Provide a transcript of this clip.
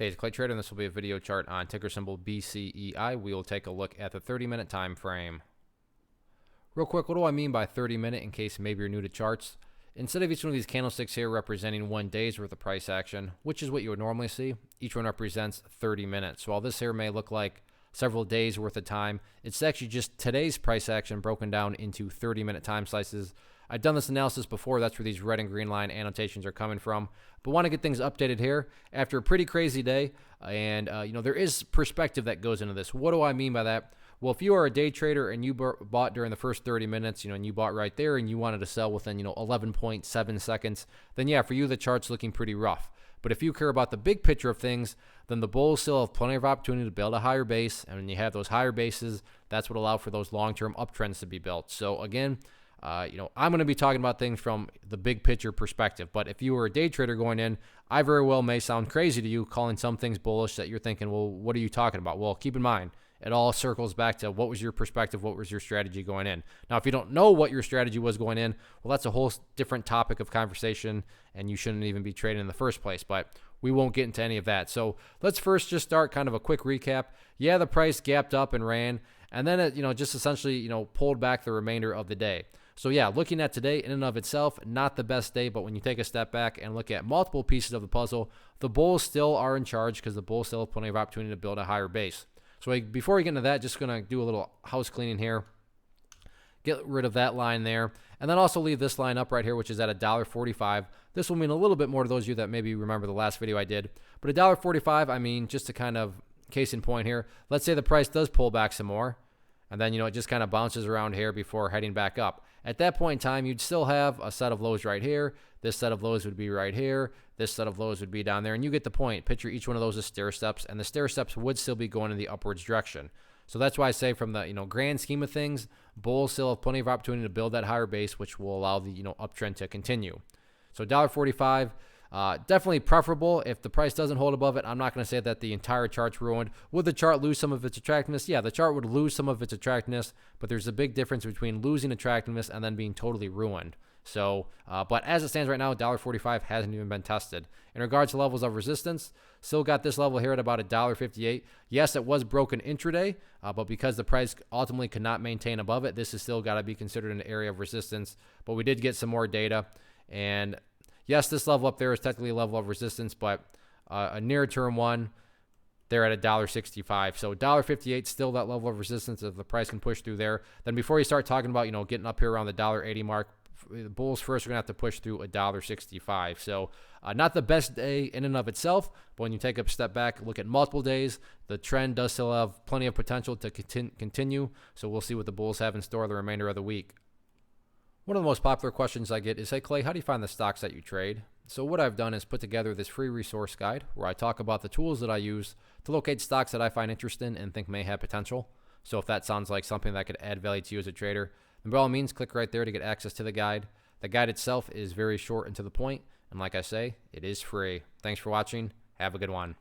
Hey, it's Clay Trader, and this will be a video chart on ticker symbol BCEI. We will take a look at the 30-minute time frame. Real quick, what do I mean by 30-minute in case maybe you're new to charts? Instead of each one of these candlesticks here representing 1 day's worth of price action, which is what you would normally see, each one represents 30 minutes. So while this here may look like several days worth of time, it's actually just today's price action broken down into 30-minute time slices. I've done this analysis before. That's where these red and green line annotations are coming from. But want to get things updated here after a pretty crazy day. And, there is perspective that goes into this. What do I mean by that? Well, if you are a day trader and you bought during the first 30 minutes, and you bought right there and you wanted to sell within, 11.7 seconds, then yeah, for you, the chart's looking pretty rough. But if you care about the big picture of things, then the bulls still have plenty of opportunity to build a higher base. And when you have those higher bases, that's what allow for those long-term uptrends to be built. So again, I'm going to be talking about things from the big picture perspective. But if you were a day trader going in, I very well may sound crazy to you calling some things bullish that you're thinking, well, what are you talking about? Well, keep in mind, it all circles back to what was your perspective, what was your strategy going in. Now, if you don't know what your strategy was going in, well, that's a whole different topic of conversation, and you shouldn't even be trading in the first place. But we won't get into any of that. So let's first just start kind of a quick recap. Yeah, the price gapped up and ran, and then it, just essentially, pulled back the remainder of the day. So yeah, looking at today in and of itself, not the best day, but when you take a step back and look at multiple pieces of the puzzle, the bulls still are in charge because the bulls still have plenty of opportunity to build a higher base. So before we get into that, just going to do a little house cleaning here. Get rid of that line there. And then also leave this line up right here, which is at $1.45. This will mean a little bit more to those of you that maybe remember the last video I did. But $1.45, I mean, just to kind of case in point here, let's say the price does pull back some more. And then, it just kind of bounces around here before heading back up. At that point in time, you'd still have a set of lows right here. This set of lows would be right here. This set of lows would be down there. And you get the point. Picture each one of those as stair steps. And the stair steps would still be going in the upwards direction. So that's why I say from the grand scheme of things, bulls still have plenty of opportunity to build that higher base, which will allow the uptrend to continue. So $1.45. Definitely preferable. If the price doesn't hold above it, I'm not going to say that the entire chart's ruined. Would the chart lose some of its attractiveness? Yeah, the chart would lose some of its attractiveness, but there's a big difference between losing attractiveness and then being totally ruined. So, but as it stands right now, $1.45 hasn't even been tested. In regards to levels of resistance, still got this level here at about $1.58. Yes, it was broken intraday, but because the price ultimately could not maintain above it, this has still got to be considered an area of resistance. But we did get some more data, and yes, this level up there is technically a level of resistance, but a near-term one, they're at $1.65. So $1.58 still that level of resistance if the price can push through there. Then before you start talking about, getting up here around the $1.80 mark, the bulls first are going to have to push through $1.65. So not the best day in and of itself, but when you take a step back, look at multiple days, the trend does still have plenty of potential to continue. So we'll see what the bulls have in store the remainder of the week. One of the most popular questions I get is, hey Clay, how do you find the stocks that you trade? So what I've done is put together this free resource guide where I talk about the tools that I use to locate stocks that I find interesting and think may have potential. So if that sounds like something that could add value to you as a trader, then by all means, click right there to get access to the guide. The guide itself is very short and to the point, and like I say, it is free. Thanks for watching. Have a good one.